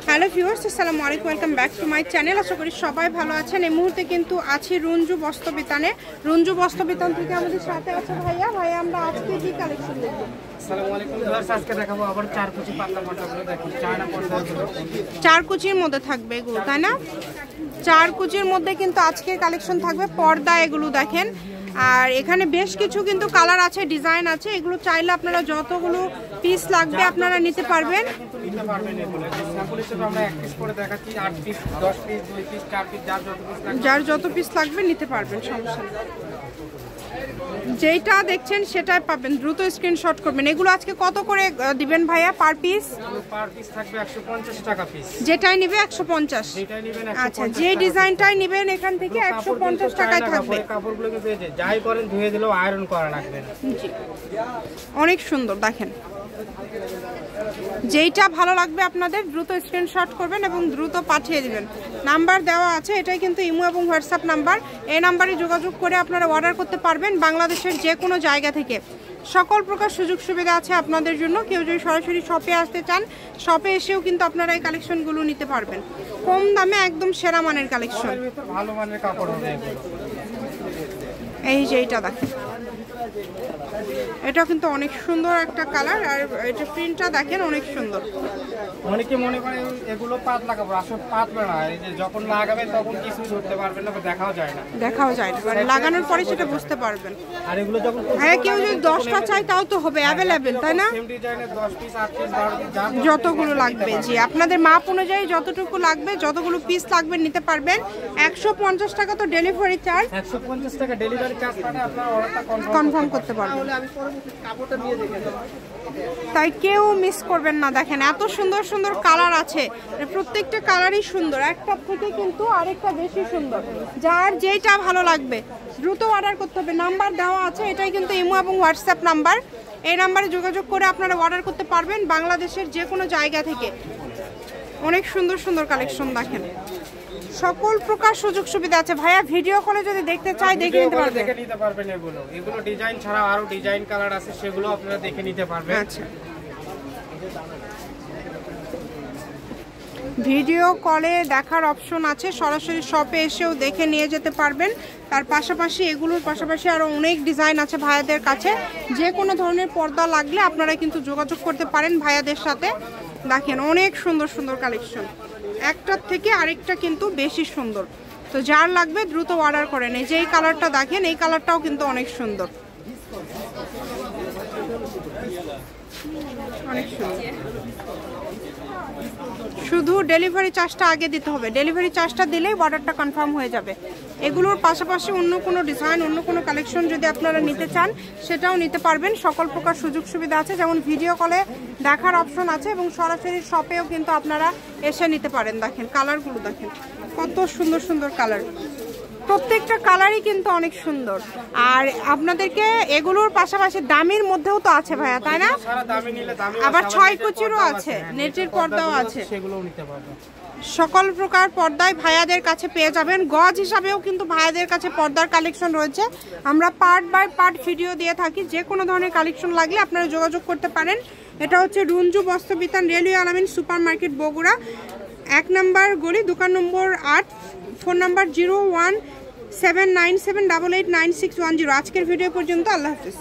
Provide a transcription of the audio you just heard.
Hello viewers, আসসালামু আলাইকুম, welcome back to my channel. আশা করি সবাই ভালো আছেন। এই মুহূর্তে কিন্তু আছি রঞ্জু বস্ত্রবিতানে। রঞ্জু বস্ত্রবিতান থেকে আমাদের সাথে আছে ভাইয়া। আমরা আজকে কি কালেকশন দেখব? আসসালামু আলাইকুম ভিউয়ার্স, আজকে দেখাবো আবার 4 কুচি পাতলা পর্দাগুলো। দেখুন চায়না পর্দাগুলো 4 কুচির মধ্যে থাকবে এগুলো, তাই না? 4 কুচির মধ্যে কিন্তু আজকে কালেকশন থাকবে পর্দা। এগুলো দেখেন, আর এখানে বেশ কিছু কিন্তু কালার আছে, ডিজাইন আছে। এগুলো চাইলে আপনারা যতগুলো পিস লাগবে আপনারা নিতে পারবেন। যার যত পিস লাগবে নিতে পারবেন, সমস্যা নেই। যেটা দেখছেন সেটাই পাবেন, দ্রুত স্ক্রিনশট করবেন। এগুলো আজকে কত করে দিবেন ভাইয়া পার পিস? পার পিস থাকবে 150 টাকা পিস। যেটাই নিবে 150। যেটাই নেবেন আচ্ছা, যে ডিজাইনটাই নেবেন এখান থেকে 150 টাকায় থাকবে। কাপড়গুলোকে পেয়ে যাই করেন ধুয়ে দিলেও আয়রন করা লাগবে না। জি, অনেক সুন্দর। দেখেন, যেইটা ভালো লাগবে আপনাদের দ্রুত স্ক্রিনশট করবেন এবং দ্রুত পাঠিয়ে দিবেন। নাম্বার দেওয়া আছে, এটাই কিন্তু ইমো এবং হোয়াটসঅ্যাপ নাম্বার। এই নাম্বারে যোগাযোগ করে আপনারা অর্ডার করতে পারবেন বাংলাদেশের যে কোনো জায়গা থেকে। সকল প্রকার সুযোগ সুবিধা আছে আপনাদের জন্য। কেউ যদি সরাসরি শপে আসতে চান, শপে এসেও কিন্তু আপনারা এই কালেকশনগুলো নিতে পারবেন কম দামে, একদম সেরা মানের কালেকশন। ভালো মানের কাপড় হবে এগুলো। এই যে এইটা দেখেন, এটা কিন্তু অনেক সুন্দর একটা কালার, আর এটা প্রিন্টটা দেখেন অনেক সুন্দর। অনেকে মনে করে এগুলো পাতলা কাপড়, আসলে পাতলা না। এই যে যখন লাগাবে তখন কিছু ধরতে পারবেন না, দেখাও যায় না। মানে লাগানোর পরে সেটা বুঝতে পারবেন। আর এগুলো যখন কেউ যদি 10টা চাই তাও তো হবে, অ্যাভেলেবেল, তাই না? সেম ডিজাইনের 10 পিস 8 পিস 12 পিস যতগুলো লাগবে, জি আপনাদের মাপ অনুযায়ী যতটুকু লাগবে, যতগুলো পিস লাগবে নিতে পারবেন। 150 টাকা তো ডেলিভারি চার্জ। 150 টাকা ডেলিভারি চার্জ পাঠালে আপনারা অর্ডারটা কনফার্ম করতে পারবেন। তাই কেউ মিস করবেন না। দেখেন এত সুন্দর সুন্দর কালার আছে, প্রত্যেকটা কালারই সুন্দর, একটা থেকে কিন্তু আরেকটা বেশি সুন্দর। যার যেটা ভালো লাগবে দ্রুত অর্ডার করতে হবে। নাম্বার দেওয়া আছে, এটাই কিন্তু ইমো এবং হোয়াটসঅ্যাপ নাম্বার। এই নাম্বারে যোগাযোগ করে আপনারা অর্ডার করতে পারবেন বাংলাদেশের যে কোনো জায়গা থেকে। অনেক সুন্দর সুন্দর কালেকশন দেখেন, সকল প্রকার সুযোগ সুবিধা আছে। ভাইয়া ভিডিও কলে যদি দেখতে চাই দেখে নিতে পারবেন। এগুলো ডিজাইন ছাড়া আরো ডিজাইন কালার আছে, সেগুলো আপনারা দেখে নিতে পারবেন। আচ্ছা, ভিডিও কলে দেখার অপশন আছে, সরাসরি শপে এসেও দেখে নিয়ে যেতে পারবেন। তার পাশাপাশি এগুলোর পাশাপাশি আরো অনেক ডিজাইন আছে ভাইয়াদের কাছে। যে কোনো ধরনের পর্দা লাগলে আপনারা কিন্তু যোগাযোগ করতে পারেন ভাইয়াদের সাথে। দেখেন অনেক সুন্দর সুন্দর কালেকশন, একটার থেকে আরেকটা কিন্তু বেশি সুন্দর। তো যার লাগবে দ্রুত অর্ডার করেন। এই যে এই কালারটা দেখেন, এই কালারটাও কিন্তু অনেক সুন্দর, অনেক সুন্দর। শুধু ডেলিভারি চার্জটা আগে দিতে হবে, ডেলিভারি চার্জটা দিলেই অর্ডারটা কনফার্ম হয়ে যাবে। এগুলোর পাশাপাশি অন্য কোনো ডিজাইন, অন্য কোনো কালেকশন যদি আপনারা নিতে চান সেটাও নিতে পারবেন। সকল প্রকার সুযোগ সুবিধা আছে, যেমন ভিডিও কলে দেখার অপশন আছে এবং সরাসরি শপেও কিন্তু আপনারা এসে নিতে পারেন। দেখেন কালারগুলো, দেখেন কত সুন্দর সুন্দর কালার, প্রত্যেকটা কালারই কিন্তু অনেক সুন্দর। আর আপনাদেরকে এগুলোর পাশাপাশি দামের মধ্যেও তো আছে ভাইয়া, তাই না? আবার 6 কুচিরও আছে, নেটের পর্দাও আছে, সেগুলোও নিতে পারবেন। সকল প্রকার পর্দায় ভাইয়াদের কাছে পেয়ে যাবেন। গজ হিসাবেও কিন্তু ভাইয়াদের কাছে পর্দার কালেকশন রয়েছে। আমরা পার্ট বাই পার্ট ভিডিও দিয়ে থাকি। যে কোনো ধরনের কালেকশন লাগলে আপনারা যোগাযোগ করতে পারেন। এটা হচ্ছে রঞ্জু বস্ত্রবিতান, রেলওয়ে আলামিন সুপার মার্কেট, বগুড়া 1 নম্বর গলি, দোকান নম্বর 8, ফোন নাম্বার 017978896110। আজকের ভিডিও পর্যন্ত, আল্লাহ হাফিজ।